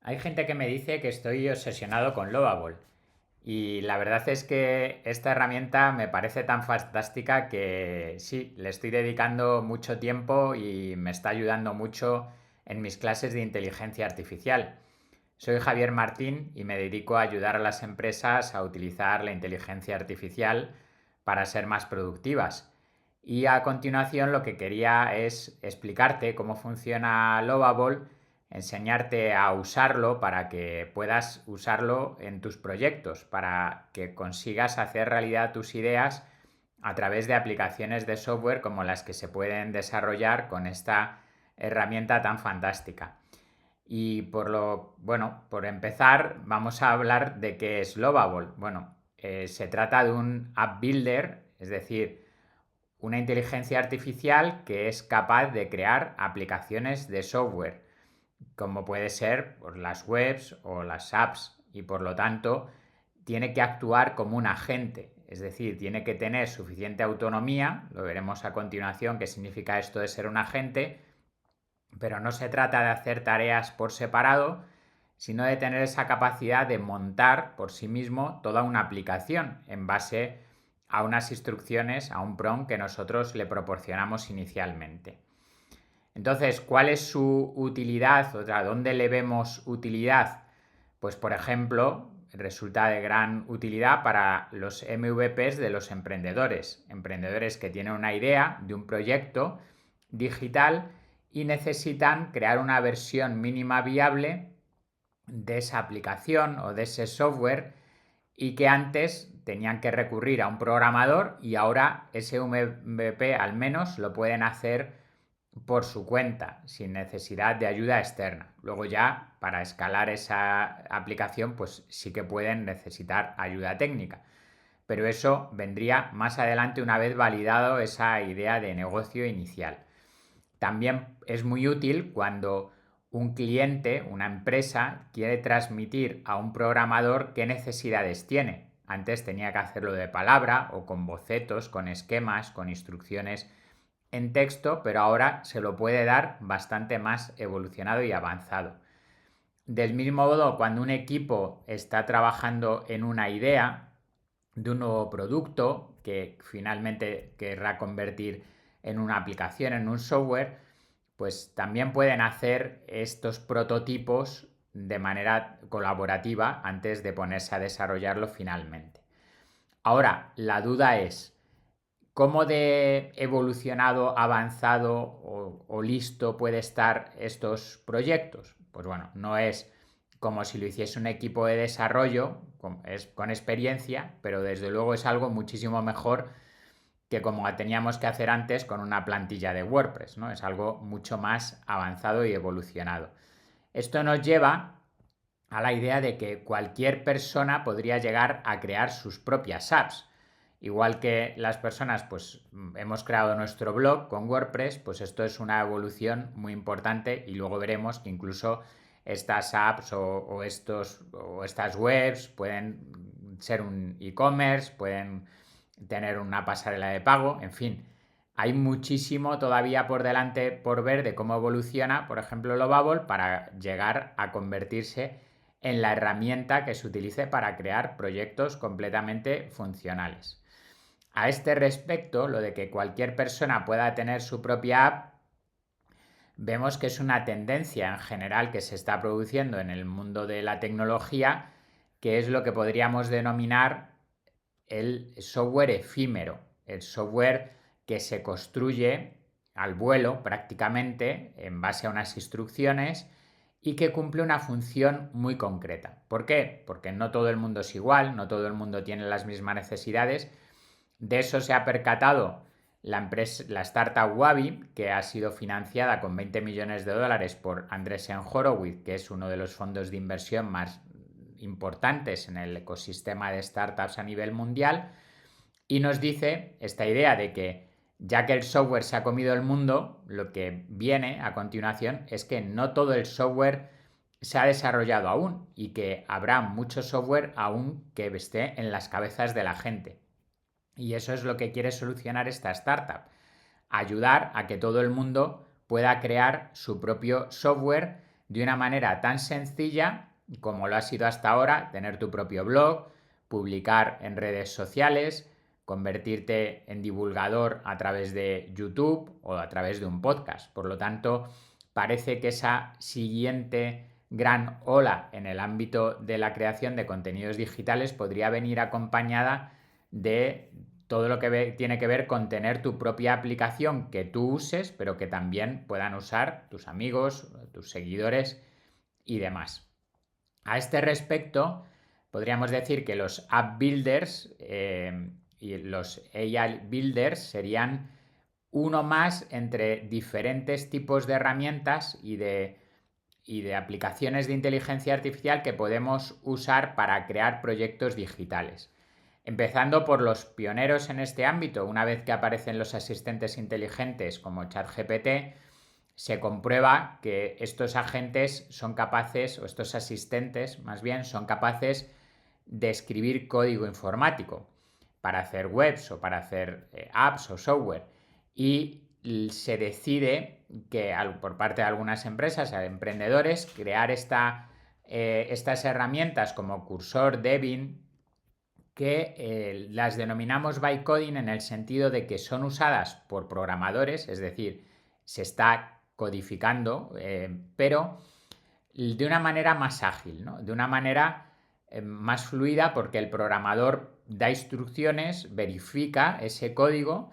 Hay gente que me dice que estoy obsesionado con Lovable y la verdad es que esta herramienta me parece tan fantástica que sí, le estoy dedicando mucho tiempo y me está ayudando mucho en mis clases de inteligencia artificial. Soy Javier Martín y me dedico a ayudar a las empresas a utilizar la inteligencia artificial para ser más productivas. Y a continuación lo que quería es explicarte cómo funciona Lovable, enseñarte a usarlo para que puedas usarlo en tus proyectos, para que consigas hacer realidad tus ideas a través de aplicaciones de software como las que se pueden desarrollar con esta herramienta tan fantástica. Y por empezar, vamos a hablar de qué es Lovable. Se trata de un app builder, es decir, una inteligencia artificial que es capaz de crear aplicaciones de software, como puede ser por las webs o las apps, y por lo tanto tiene que actuar como un agente, es decir, tiene que tener suficiente autonomía, lo veremos a continuación qué significa esto de ser un agente, pero no se trata de hacer tareas por separado, sino de tener esa capacidad de montar por sí mismo toda una aplicación en base a unas instrucciones, a un prompt que nosotros le proporcionamos inicialmente. Entonces, ¿cuál es su utilidad? O sea, ¿dónde le vemos utilidad? Pues, por ejemplo, resulta de gran utilidad para los MVPs de los emprendedores. Emprendedores que tienen una idea de un proyecto digital y necesitan crear una versión mínima viable de esa aplicación o de ese software y que antes tenían que recurrir a un programador y ahora ese MVP al menos lo pueden hacer por su cuenta, sin necesidad de ayuda externa. Luego ya, para escalar esa aplicación, pues sí que pueden necesitar ayuda técnica. Pero eso vendría más adelante una vez validado esa idea de negocio inicial. También es muy útil cuando un cliente, una empresa, quiere transmitir a un programador qué necesidades tiene. Antes tenía que hacerlo de palabra o con bocetos, con esquemas, con instrucciones en texto, pero ahora se lo puede dar bastante más evolucionado y avanzado. Del mismo modo, cuando un equipo está trabajando en una idea de un nuevo producto que finalmente querrá convertir en una aplicación, en un software, pues también pueden hacer estos prototipos de manera colaborativa antes de ponerse a desarrollarlo finalmente. Ahora, la duda es, ¿cómo de evolucionado, avanzado o listo puede estar estos proyectos? Pues bueno, no es como si lo hiciese un equipo de desarrollo con experiencia, pero desde luego es algo muchísimo mejor que como teníamos que hacer antes con una plantilla de WordPress, ¿no? Es algo mucho más avanzado y evolucionado. Esto nos lleva a la idea de que cualquier persona podría llegar a crear sus propias apps. Igual que las personas pues hemos creado nuestro blog con WordPress, pues esto es una evolución muy importante y luego veremos que incluso estas apps o estas webs pueden ser un e-commerce, pueden tener una pasarela de pago, en fin. Hay muchísimo todavía por delante por ver de cómo evoluciona, por ejemplo, Lovable para llegar a convertirse en la herramienta que se utilice para crear proyectos completamente funcionales. A este respecto, lo de que cualquier persona pueda tener su propia app, vemos que es una tendencia en general que se está produciendo en el mundo de la tecnología, que es lo que podríamos denominar el software efímero, el software que se construye al vuelo prácticamente en base a unas instrucciones y que cumple una función muy concreta. ¿Por qué? Porque no todo el mundo es igual, no todo el mundo tiene las mismas necesidades. De eso se ha percatado la startup Wabi, que ha sido financiada con 20 millones de dólares por Andreessen Horowitz, que es uno de los fondos de inversión más importantes en el ecosistema de startups a nivel mundial, y nos dice esta idea de que ya que el software se ha comido el mundo, lo que viene a continuación es que no todo el software se ha desarrollado aún y que habrá mucho software aún que esté en las cabezas de la gente. Y eso es lo que quiere solucionar esta startup. Ayudar a que todo el mundo pueda crear su propio software de una manera tan sencilla como lo ha sido hasta ahora, tener tu propio blog, publicar en redes sociales, convertirte en divulgador a través de YouTube o a través de un podcast. Por lo tanto, parece que esa siguiente gran ola en el ámbito de la creación de contenidos digitales podría venir acompañada de todo lo que tiene que ver con tener tu propia aplicación que tú uses, pero que también puedan usar tus amigos, tus seguidores y demás. A este respecto, podríamos decir que los app builders y los AI builders serían uno más entre diferentes tipos de herramientas y de aplicaciones de inteligencia artificial que podemos usar para crear proyectos digitales. Empezando por los pioneros en este ámbito, una vez que aparecen los asistentes inteligentes como ChatGPT, se comprueba que estos agentes son capaces, o estos asistentes más bien, son capaces de escribir código informático para hacer webs o para hacer apps o software. Y se decide que por parte de algunas empresas, emprendedores, crear estas herramientas como Cursor, Devin, que las denominamos bytecoding en el sentido de que son usadas por programadores, es decir, se está codificando, pero de una manera más ágil, ¿no? De una manera más fluida, porque el programador da instrucciones, verifica ese código,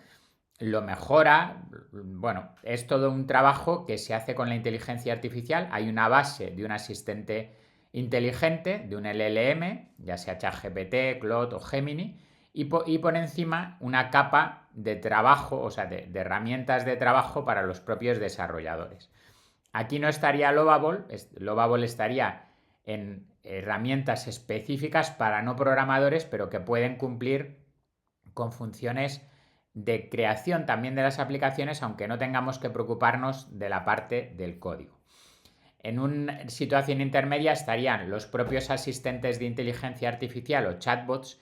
lo mejora. Bueno, es todo un trabajo que se hace con la inteligencia artificial. Hay una base de un asistente inteligente, de un LLM, ya sea ChatGPT, Claude o Gemini, y por encima una capa de trabajo, o sea, de herramientas de trabajo para los propios desarrolladores. Aquí no estaría Lovable estaría en herramientas específicas para no programadores, pero que pueden cumplir con funciones de creación también de las aplicaciones, aunque no tengamos que preocuparnos de la parte del código. En una situación intermedia estarían los propios asistentes de inteligencia artificial o chatbots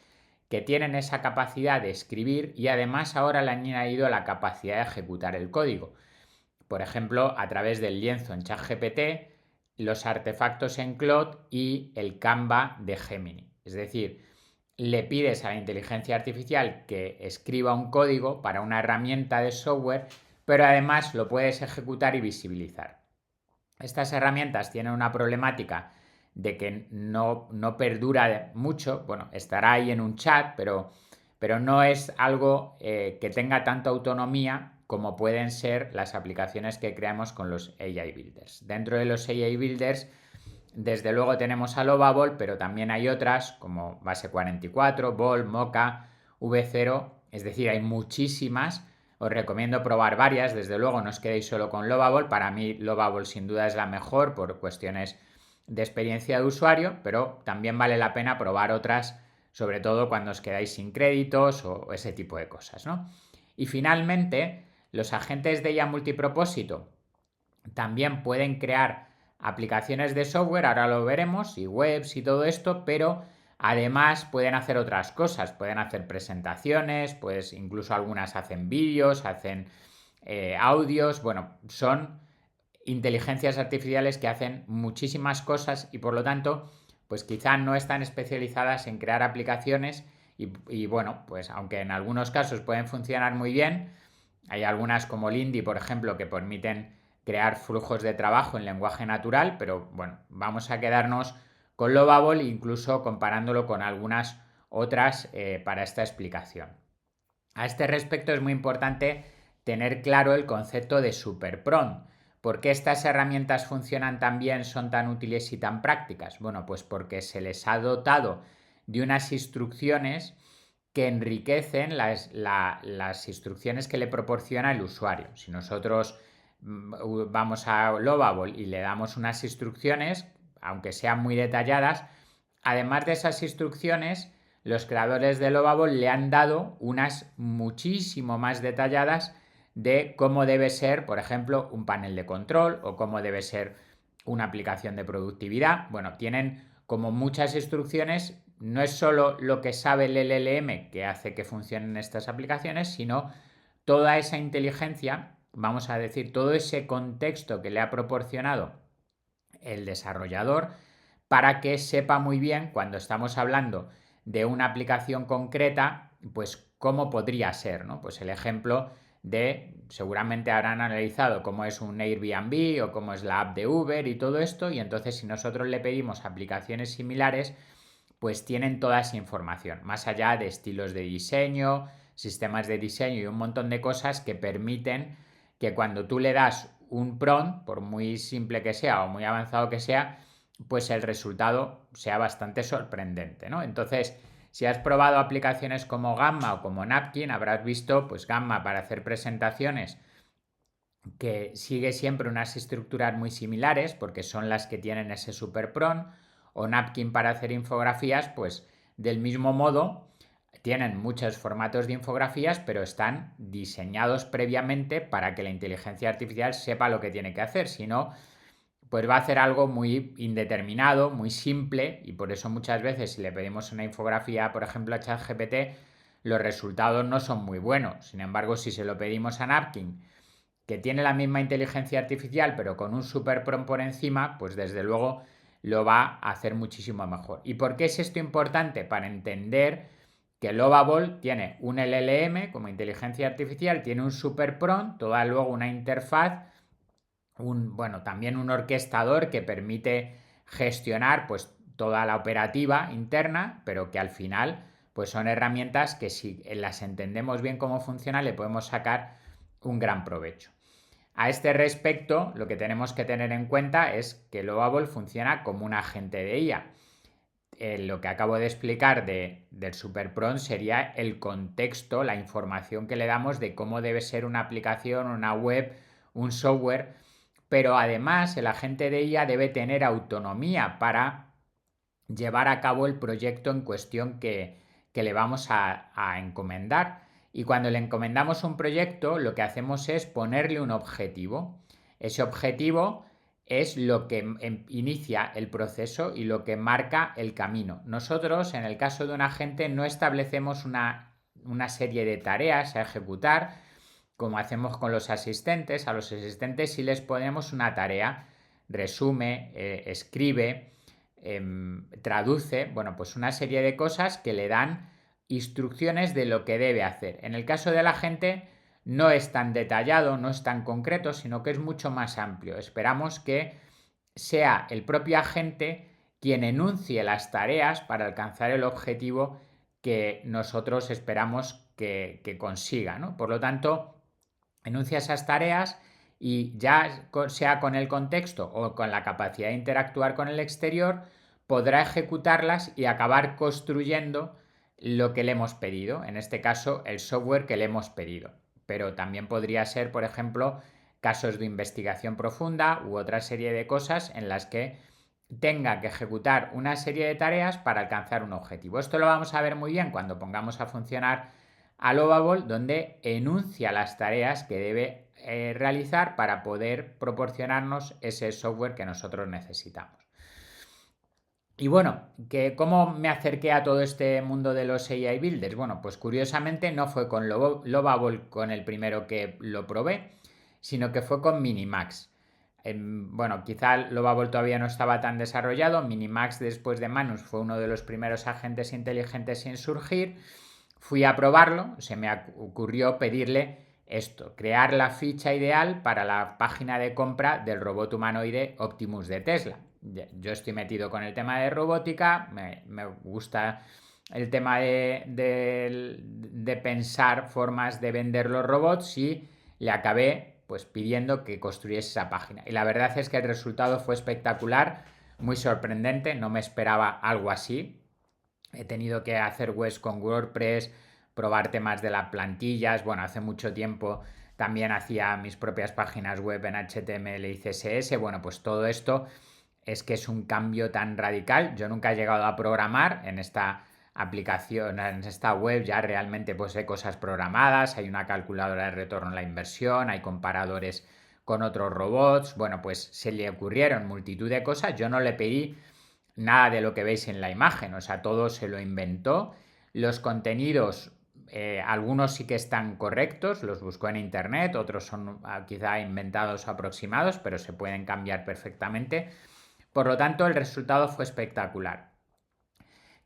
que tienen esa capacidad de escribir y además ahora le han añadido la capacidad de ejecutar el código. Por ejemplo, a través del lienzo en ChatGPT, los artefactos en Claude y el Canva de Gemini. Es decir, le pides a la inteligencia artificial que escriba un código para una herramienta de software, pero además lo puedes ejecutar y visibilizar. Estas herramientas tienen una problemática de que no perdura mucho. Bueno, estará ahí en un chat, pero no es algo que tenga tanta autonomía como pueden ser las aplicaciones que creamos con los AI Builders. Dentro de los AI Builders, desde luego tenemos a Lovable, pero también hay otras como Base 44, Bol, Mocha, V0, es decir, hay muchísimas. Os recomiendo probar varias, desde luego no os quedéis solo con Lovable. Para mí Lovable sin duda es la mejor por cuestiones de experiencia de usuario, pero también vale la pena probar otras, sobre todo cuando os quedáis sin créditos o ese tipo de cosas, ¿no? Y finalmente, los agentes de IA multipropósito también pueden crear aplicaciones de software, ahora lo veremos, y webs y todo esto, pero además pueden hacer otras cosas, pueden hacer presentaciones, pues incluso algunas hacen vídeos, hacen audios, bueno, son inteligencias artificiales que hacen muchísimas cosas y por lo tanto, pues quizá no están especializadas en crear aplicaciones y bueno, pues aunque en algunos casos pueden funcionar muy bien, hay algunas como Lindy, por ejemplo, que permiten crear flujos de trabajo en lenguaje natural, pero bueno, vamos a quedarnos con Lovable, incluso comparándolo con algunas otras para esta explicación. A este respecto es muy importante tener claro el concepto de superprompt. ¿Por qué estas herramientas funcionan tan bien, son tan útiles y tan prácticas? Bueno, pues porque se les ha dotado de unas instrucciones que enriquecen las instrucciones que le proporciona el usuario. Si nosotros vamos a Lovable y le damos unas instrucciones, aunque sean muy detalladas, además de esas instrucciones, los creadores de Lovable le han dado unas muchísimo más detalladas de cómo debe ser, por ejemplo, un panel de control o cómo debe ser una aplicación de productividad. Bueno, tienen como muchas instrucciones. No es solo lo que sabe el LLM que hace que funcionen estas aplicaciones, sino toda esa inteligencia, vamos a decir, todo ese contexto que le ha proporcionado el desarrollador para que sepa muy bien cuando estamos hablando de una aplicación concreta, pues cómo podría ser, ¿no? Pues el ejemplo de, seguramente habrán analizado cómo es un Airbnb o cómo es la app de Uber y todo esto, y entonces si nosotros le pedimos aplicaciones similares, pues tienen toda esa información, más allá de estilos de diseño, sistemas de diseño y un montón de cosas que permiten que cuando tú le das un prompt, por muy simple que sea o muy avanzado que sea, pues el resultado sea bastante sorprendente, ¿no? Entonces, si has probado aplicaciones como Gamma o como Napkin, habrás visto, pues Gamma para hacer presentaciones que sigue siempre unas estructuras muy similares porque son las que tienen ese super prompt, o Napkin para hacer infografías, pues del mismo modo tienen muchos formatos de infografías, pero están diseñados previamente para que la inteligencia artificial sepa lo que tiene que hacer. Si no, pues va a hacer algo muy indeterminado, muy simple, y por eso muchas veces si le pedimos una infografía, por ejemplo, a ChatGPT, los resultados no son muy buenos. Sin embargo, si se lo pedimos a Napkin, que tiene la misma inteligencia artificial, pero con un super prompt por encima, pues desde luego lo va a hacer muchísimo mejor. ¿Y por qué es esto importante? Para entender que Lovable tiene un LLM como inteligencia artificial, tiene un super prompt, toda luego una interfaz, también un orquestador que permite gestionar pues toda la operativa interna, pero que al final pues son herramientas que si las entendemos bien cómo funciona le podemos sacar un gran provecho. A este respecto, lo que tenemos que tener en cuenta es que Lovable funciona como un agente de IA. Lo que acabo de explicar del SuperPrompt sería el contexto, la información que le damos de cómo debe ser una aplicación, una web, un software, pero además el agente de IA debe tener autonomía para llevar a cabo el proyecto en cuestión que le vamos a encomendar. Y cuando le encomendamos un proyecto, lo que hacemos es ponerle un objetivo. Ese objetivo es lo que inicia el proceso y lo que marca el camino. Nosotros, en el caso de un agente, no establecemos una serie de tareas a ejecutar, como hacemos con los asistentes. A los asistentes sí les ponemos una tarea, resume, escribe, traduce, bueno, pues una serie de cosas que le dan instrucciones de lo que debe hacer. En el caso de la gente no es tan detallado, no es tan concreto, sino que es mucho más amplio. Esperamos que sea el propio agente quien enuncie las tareas para alcanzar el objetivo que nosotros esperamos que consiga, ¿no? Por lo tanto, enuncia esas tareas y ya sea con el contexto o con la capacidad de interactuar con el exterior, podrá ejecutarlas y acabar construyendo lo que le hemos pedido, en este caso el software que le hemos pedido. Pero también podría ser, por ejemplo, casos de investigación profunda u otra serie de cosas en las que tenga que ejecutar una serie de tareas para alcanzar un objetivo. Esto lo vamos a ver muy bien cuando pongamos a funcionar a Lovable, donde enuncia las tareas que debe realizar para poder proporcionarnos ese software que nosotros necesitamos. Y bueno, ¿cómo me acerqué a todo este mundo de los AI Builders? Bueno, pues curiosamente no fue con Lovable con el primero que lo probé, sino que fue con Minimax. Bueno, quizá Lovable todavía no estaba tan desarrollado. Minimax, después de Manus, fue uno de los primeros agentes inteligentes en surgir. Fui a probarlo, se me ocurrió pedirle esto, crear la ficha ideal para la página de compra del robot humanoide Optimus de Tesla. Yo estoy metido con el tema de robótica, me gusta el tema de pensar formas de vender los robots y le acabé pues pidiendo que construyese esa página. Y la verdad es que el resultado fue espectacular, muy sorprendente, no me esperaba algo así. He tenido que hacer webs con WordPress, probar temas de las plantillas. Bueno, hace mucho tiempo también hacía mis propias páginas web en HTML y CSS. Bueno, pues todo esto es que es un cambio tan radical. Yo nunca he llegado a programar en esta aplicación, en esta web ya realmente pues hay cosas programadas, hay una calculadora de retorno a la inversión, hay comparadores con otros robots. Bueno, pues se le ocurrieron multitud de cosas. Yo no le pedí nada de lo que veis en la imagen, o sea, todo se lo inventó. Los contenidos, algunos sí que están correctos, los buscó en internet, otros son quizá inventados o aproximados, pero se pueden cambiar perfectamente. Por lo tanto, el resultado fue espectacular.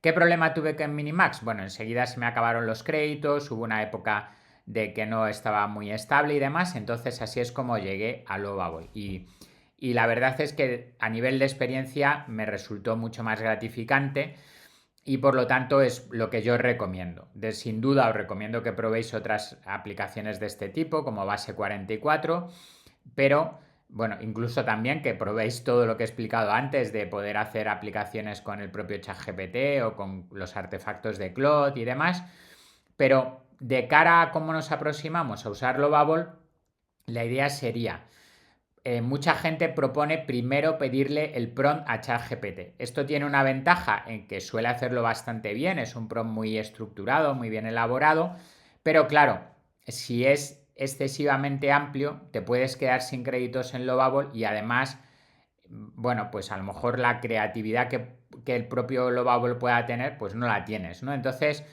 ¿Qué problema tuve con Minimax? Bueno, enseguida se me acabaron los créditos, hubo una época de que no estaba muy estable y demás, entonces así es como llegué a Lovable. Y la verdad es que a nivel de experiencia me resultó mucho más gratificante y por lo tanto es lo que yo recomiendo. Sin duda os recomiendo que probéis otras aplicaciones de este tipo como Base 44, pero bueno, incluso también que probéis todo lo que he explicado antes de poder hacer aplicaciones con el propio ChatGPT o con los artefactos de Claude y demás. Pero de cara a cómo nos aproximamos a usar Lovable, la idea sería, mucha gente propone primero pedirle el prompt a ChatGPT. Esto tiene una ventaja en que suele hacerlo bastante bien, es un prompt muy estructurado, muy bien elaborado, pero claro, si es excesivamente amplio, te puedes quedar sin créditos en Lovable y además, bueno, pues a lo mejor la creatividad que el propio Lovable pueda tener, pues no la tienes, ¿no? Entonces,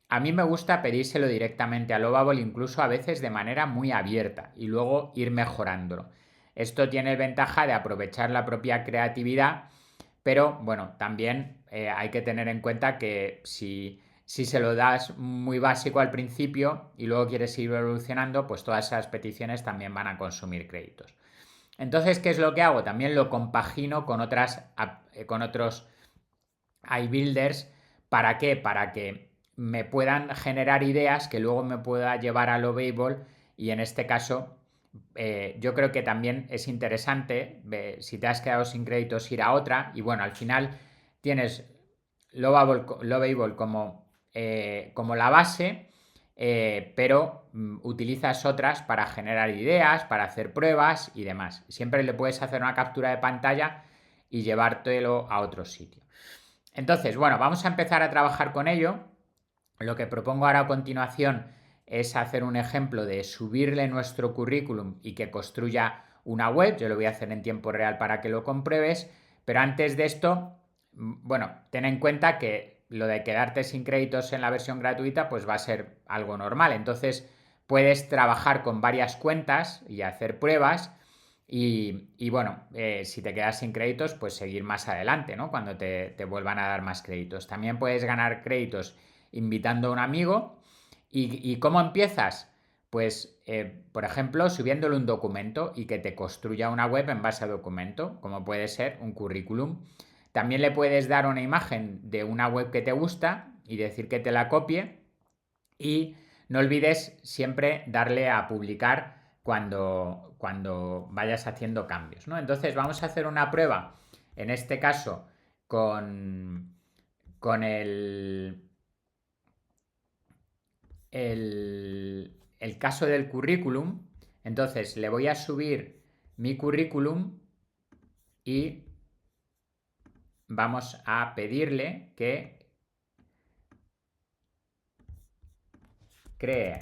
a mí me gusta pedírselo directamente a Lovable, incluso a veces de manera muy abierta, y luego ir mejorándolo. Esto tiene ventaja de aprovechar la propia creatividad, pero bueno, también hay que tener en cuenta que si se lo das muy básico al principio y luego quieres ir evolucionando, pues todas esas peticiones también van a consumir créditos. Entonces, ¿qué es lo que hago? También lo compagino con otros iBuilders. ¿Para qué? Para que me puedan generar ideas que luego me pueda llevar a Lovable y en este caso yo creo que también es interesante, si te has quedado sin créditos, ir a otra y bueno, al final tienes Lovable como la base, pero utilizas otras para generar ideas, para hacer pruebas y demás. Siempre le puedes hacer una captura de pantalla y llevártelo a otro sitio. Entonces, bueno, vamos a empezar a trabajar con ello. Lo que propongo ahora a continuación es hacer un ejemplo de subirle nuestro currículum y que construya una web. Yo lo voy a hacer en tiempo real para que lo compruebes. Pero antes de esto, bueno, ten en cuenta que lo de quedarte sin créditos en la versión gratuita pues va a ser algo normal. Entonces puedes trabajar con varias cuentas y hacer pruebas y bueno, si te quedas sin créditos, pues seguir más adelante, ¿no? Cuando te vuelvan a dar más créditos. También puedes ganar créditos invitando a un amigo. ¿Y cómo empiezas? Pues, por ejemplo, subiéndole un documento y que te construya una web en base a documento, como puede ser un currículum. También le puedes dar una imagen de una web que te gusta y decir que te la copie. Y no olvides siempre darle a publicar cuando vayas haciendo cambios, ¿no? Entonces vamos a hacer una prueba, en este caso con el caso del currículum. Entonces le voy a subir mi currículum y vamos a pedirle que cree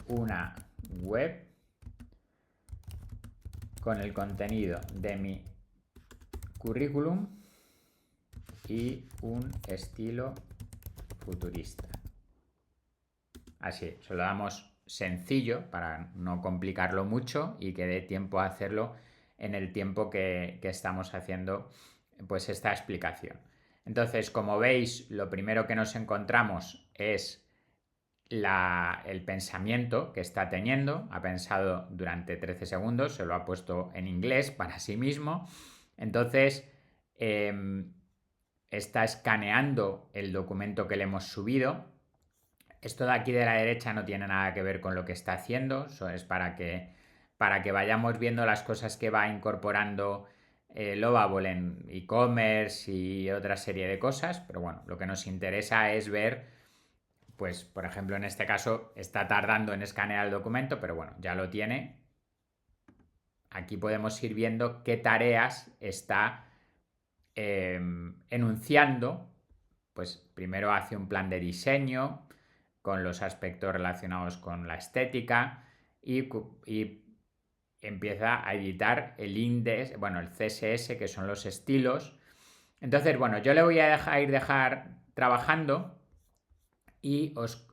una web con el contenido de mi currículum y un estilo futurista. Así, se lo damos sencillo para no complicarlo mucho y que dé tiempo a hacerlo en el tiempo que estamos haciendo pues esta explicación. Entonces, como veis, lo primero que nos encontramos es el pensamiento que está teniendo. Ha pensado durante 13 segundos, se lo ha puesto en inglés para sí mismo. Entonces, está escaneando el documento que le hemos subido. Esto de aquí de la derecha no tiene nada que ver con lo que está haciendo, eso es para que vayamos viendo las cosas que va incorporando Lovable en e-commerce y otra serie de cosas, pero bueno, lo que nos interesa es ver, pues por ejemplo en este caso está tardando en escanear el documento, pero bueno, ya lo tiene. Aquí podemos ir viendo qué tareas está enunciando. Pues primero hace un plan de diseño con los aspectos relacionados con la estética y empieza a editar el index, bueno, el CSS, que son los estilos. Entonces, bueno, yo le voy a dejar trabajando y os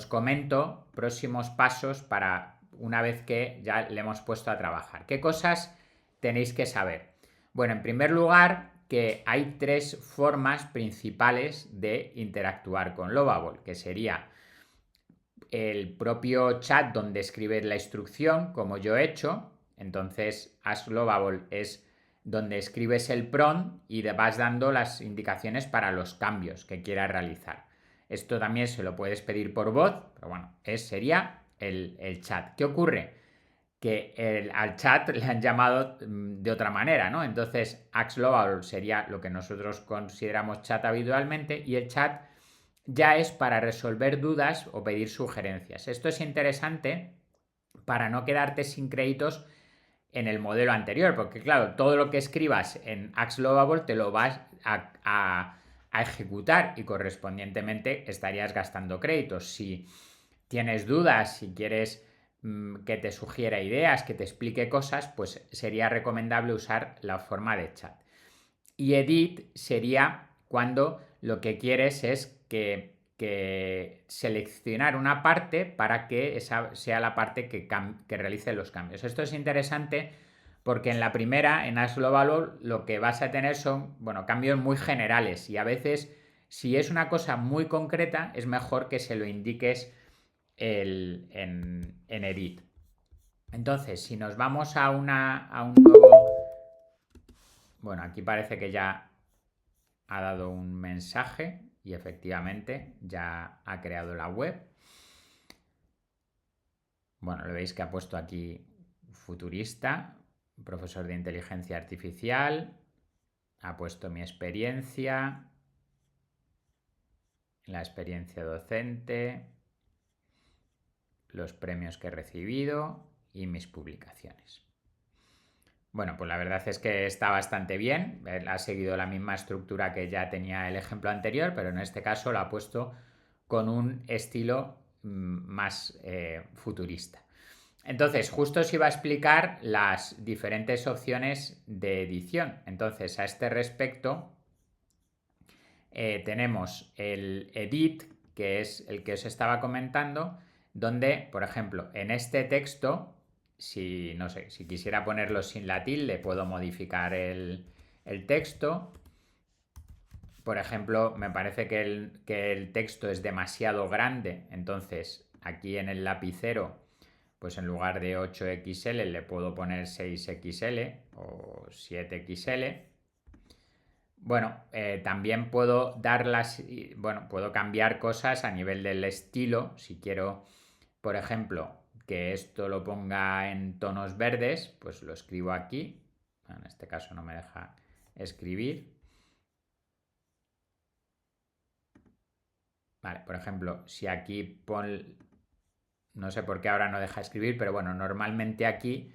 comento próximos pasos para una vez que ya le hemos puesto a trabajar. ¿Qué cosas tenéis que saber? Bueno, en primer lugar, que hay tres formas principales de interactuar con Lovable, que sería el propio chat donde escribes la instrucción, como yo he hecho. Entonces, Ask Lovable es donde escribes el prompt y vas dando las indicaciones para los cambios que quieras realizar. Esto también se lo puedes pedir por voz, pero bueno, sería el chat. ¿Qué ocurre? Que al chat le han llamado de otra manera, ¿no? Entonces, Ask Lovable sería lo que nosotros consideramos chat habitualmente y el chat ya es para resolver dudas o pedir sugerencias. Esto es interesante para no quedarte sin créditos en el modelo anterior, porque claro, todo lo que escribas en Ask Lovable te lo vas a ejecutar y correspondientemente estarías gastando créditos. Si tienes dudas, si quieres que te sugiera ideas, que te explique cosas, pues sería recomendable usar la forma de chat. Y edit sería cuando lo que quieres es que seleccionar una parte para que esa sea la parte que realice los cambios. Esto es interesante porque en la primera, en Ask Global, lo que vas a tener son, bueno, cambios muy generales y a veces, si es una cosa muy concreta, es mejor que se lo indiques en edit. Entonces, si nos vamos a un nuevo... Bueno, aquí parece que ya ha dado un mensaje y efectivamente ya ha creado la web. Bueno, lo veis que ha puesto aquí futurista, profesor de inteligencia artificial, ha puesto mi experiencia, la experiencia docente, los premios que he recibido y mis publicaciones. Bueno, pues la verdad es que está bastante bien. Él ha seguido la misma estructura que ya tenía el ejemplo anterior, pero en este caso lo ha puesto con un estilo más futurista. Entonces, justo os iba a explicar las diferentes opciones de edición. Entonces, a este respecto, tenemos el edit, que es el que os estaba comentando, donde, por ejemplo, en este texto, si no sé, si quisiera ponerlo sin la tilde, puedo modificar el texto. Por ejemplo, me parece que el texto es demasiado grande, entonces aquí en el lapicero, pues en lugar de 8XL le puedo poner 6XL o 7XL. Bueno, también puedo bueno, puedo cambiar cosas a nivel del estilo. Si quiero, por ejemplo, que esto lo ponga en tonos verdes, pues lo escribo aquí. En este caso no me deja escribir. Vale, por ejemplo, si aquí no sé por qué ahora no deja escribir, pero bueno, normalmente aquí...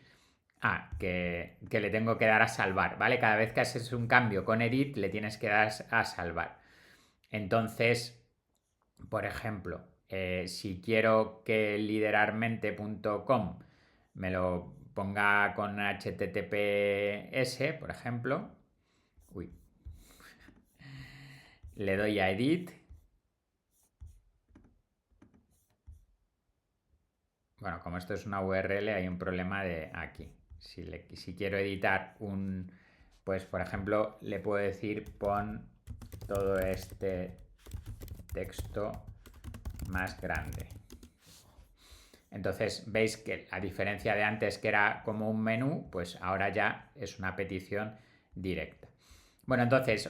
que le tengo que dar a salvar, ¿vale? Cada vez que haces un cambio con edit le tienes que dar a salvar. Entonces, por ejemplo, si quiero que liderarmente.com me lo ponga con HTTPS, por ejemplo, uy, le doy a edit. Bueno, como esto es una URL, hay un problema de aquí. Si quiero editar pues por ejemplo, le puedo decir pon todo este texto más grande. Entonces veis que a diferencia de antes que era como un menú, pues ahora ya es una petición directa. Bueno, entonces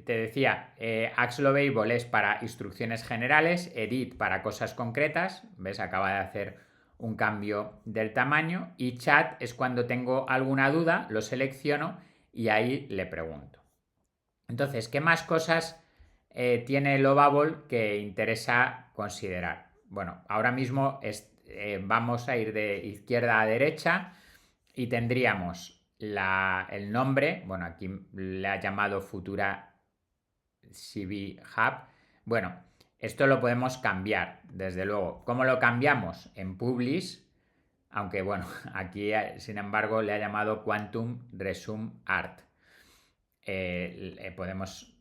te decía, Axlobable es para instrucciones generales, Edit para cosas concretas, ¿ves? Acaba de hacer un cambio del tamaño y Chat es cuando tengo alguna duda, lo selecciono y ahí le pregunto. Entonces, ¿qué más cosas tiene Lovable que interesa considerar? Bueno, ahora mismo vamos a ir de izquierda a derecha y tendríamos el nombre, bueno, aquí le ha llamado Futura CV Hub. Bueno, esto lo podemos cambiar, desde luego. ¿Cómo lo cambiamos? En Publish, aunque bueno, aquí sin embargo le ha llamado Quantum Resume Art. Podemos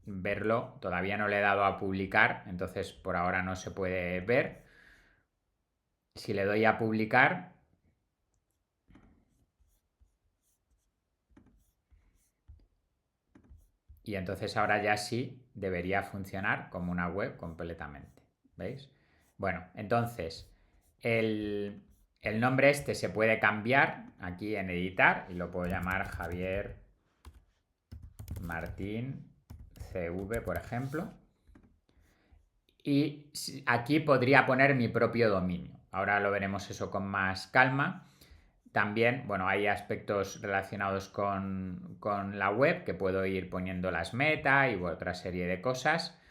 verlo, todavía no le he dado a publicar, entonces por ahora no se puede ver. Si le doy a publicar, y entonces ahora ya sí debería funcionar como una web completamente. ¿Veis? Bueno, entonces el nombre este se puede cambiar aquí en editar y lo puedo llamar Javier Martín CV, por ejemplo. Y aquí podría poner mi propio dominio. Ahora lo veremos eso con más calma. También, bueno, hay aspectos relacionados con la web que puedo ir poniendo las meta y otra serie de cosas.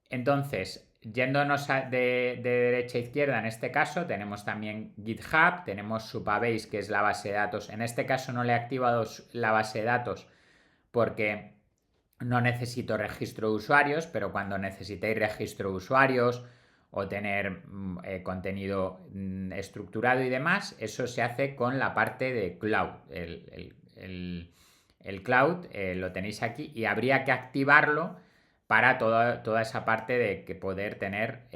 Entonces, yéndonos de derecha a izquierda, en este caso, tenemos también GitHub, tenemos Supabase, que es la base de datos. En este caso no le he activado la base de datos porque no necesito registro de usuarios, pero cuando necesitéis registro de usuarios o tener contenido estructurado y demás, eso se hace con la parte de cloud. El cloud lo tenéis aquí y habría que activarlo para toda esa parte de que poder tener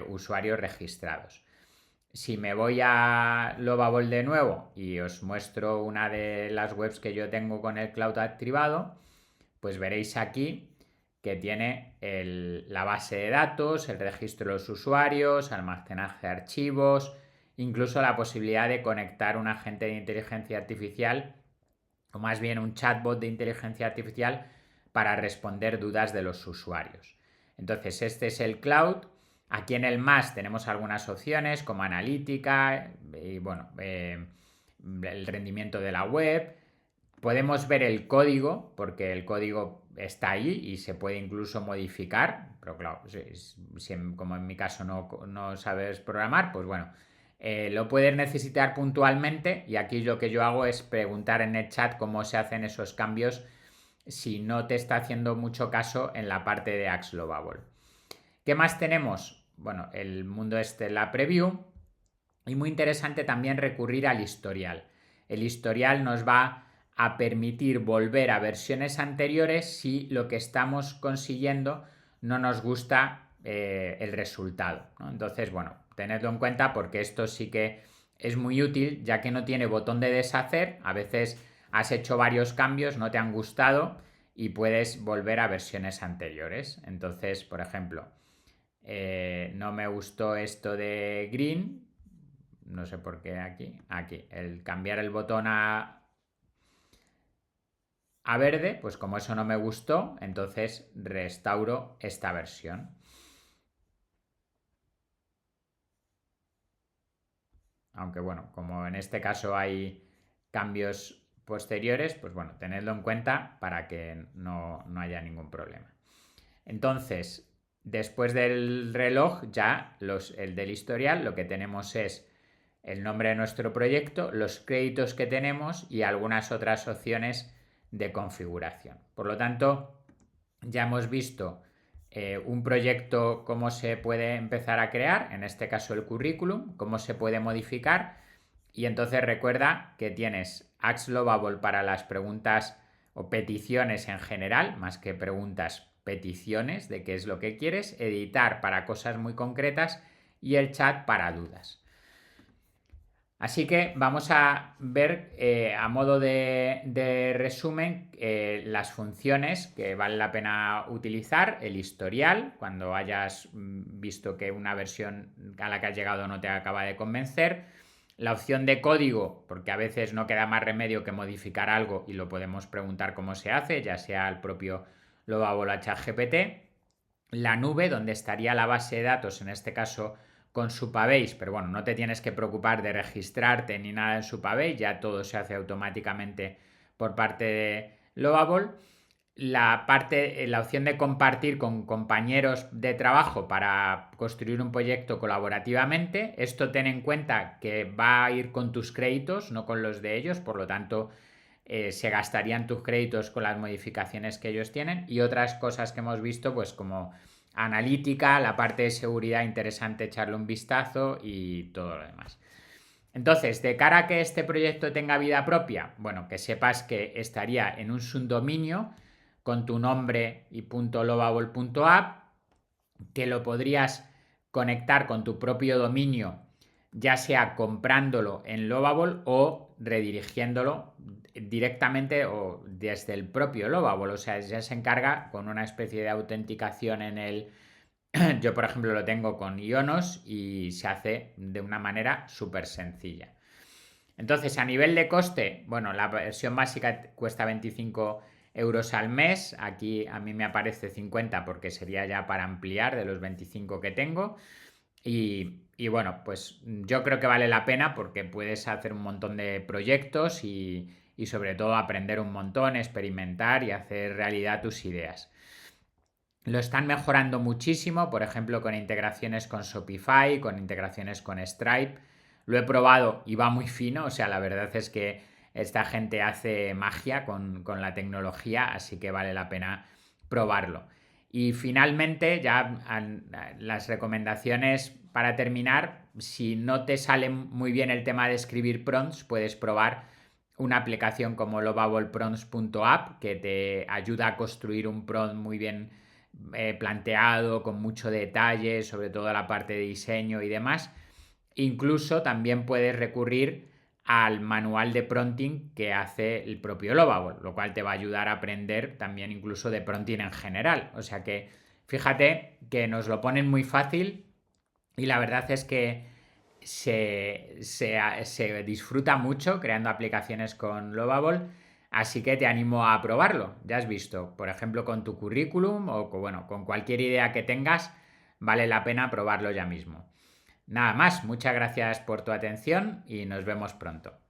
usuarios registrados. Si me voy a Lovable de nuevo y os muestro una de las webs que yo tengo con el cloud activado, pues veréis aquí que tiene la base de datos, el registro de los usuarios, almacenaje de archivos, incluso la posibilidad de conectar un agente de inteligencia artificial, o más bien un chatbot de inteligencia artificial para responder dudas de los usuarios. Entonces, este es el cloud. Aquí en el más tenemos algunas opciones como analítica y bueno, el rendimiento de la web. Podemos ver el código, porque el código está ahí y se puede incluso modificar, pero claro, como en mi caso no sabes programar, pues bueno, lo puedes necesitar puntualmente y aquí lo que yo hago es preguntar en el chat cómo se hacen esos cambios si no te está haciendo mucho caso en la parte de Axe Lovable. ¿Qué más tenemos? Bueno, el mundo este, la preview, y muy interesante también recurrir al historial. El historial nos va a permitir volver a versiones anteriores si lo que estamos consiguiendo no nos gusta el resultado, ¿no? Entonces, bueno, tenedlo en cuenta porque esto sí que es muy útil, ya que no tiene botón de deshacer. A veces has hecho varios cambios, no te han gustado y puedes volver a versiones anteriores. Entonces, por ejemplo, no me gustó esto de green, no sé por qué aquí, el cambiar el botón a verde, pues como eso no me gustó, entonces restauro esta versión. Aunque bueno, como en este caso hay cambios posteriores, pues bueno, tenedlo en cuenta para que no haya ningún problema. Entonces, después del reloj, ya el del historial, lo que tenemos es el nombre de nuestro proyecto, los créditos que tenemos y algunas otras opciones de configuración. Por lo tanto, ya hemos visto un proyecto, cómo se puede empezar a crear, en este caso el currículum, cómo se puede modificar, y entonces recuerda que tienes Axe Lovable para las preguntas o peticiones en general, más que preguntas, peticiones de qué es lo que quieres, editar para cosas muy concretas y el chat para dudas. Así que vamos a ver a modo de resumen las funciones que vale la pena utilizar, el historial, cuando hayas visto que una versión a la que has llegado no te acaba de convencer, la opción de código, porque a veces no queda más remedio que modificar algo y lo podemos preguntar cómo se hace, ya sea al propio Lovable o ChatGPT, la nube, donde estaría la base de datos, en este caso con Supabase, pero bueno, no te tienes que preocupar de registrarte ni nada en Supabase, ya todo se hace automáticamente por parte de Lovable. La opción de compartir con compañeros de trabajo para construir un proyecto colaborativamente. Esto ten en cuenta que va a ir con tus créditos, no con los de ellos, por lo tanto se gastarían tus créditos con las modificaciones que ellos tienen. Y otras cosas que hemos visto, pues como analítica, la parte de seguridad, interesante echarle un vistazo y todo lo demás. Entonces, de cara a que este proyecto tenga vida propia, bueno, que sepas que estaría en un subdominio con tu nombre y .lovable.app, que lo podrías conectar con tu propio dominio ya sea comprándolo en Lovable o redirigiéndolo directamente o desde el propio Lovable. O sea, ya se encarga con una especie de autenticación en el... Yo, por ejemplo, lo tengo con Ionos y se hace de una manera súper sencilla. Entonces, a nivel de coste, bueno, la versión básica cuesta 25 € al mes. Aquí a mí me aparece 50 porque sería ya para ampliar de los 25 que tengo. Y bueno, pues yo creo que vale la pena porque puedes hacer un montón de proyectos y sobre todo aprender un montón, experimentar y hacer realidad tus ideas. Lo están mejorando muchísimo, por ejemplo, con integraciones con Shopify, con integraciones con Stripe. Lo he probado y va muy fino, o sea, la verdad es que esta gente hace magia con la tecnología, así que vale la pena probarlo. Y finalmente, ya las recomendaciones para terminar, si no te sale muy bien el tema de escribir prompts, puedes probar una aplicación como lovableprompts.app que te ayuda a construir un prompt muy bien planteado, con mucho detalle, sobre todo la parte de diseño y demás. Incluso también puedes recurrir al manual de prompting que hace el propio Lovable, lo cual te va a ayudar a aprender también incluso de prompting en general. O sea que fíjate que nos lo ponen muy fácil y la verdad es que se disfruta mucho creando aplicaciones con Lovable, así que te animo a probarlo. Ya has visto, por ejemplo, con tu currículum o bueno, con cualquier idea que tengas, vale la pena probarlo ya mismo. Nada más, muchas gracias por tu atención y nos vemos pronto.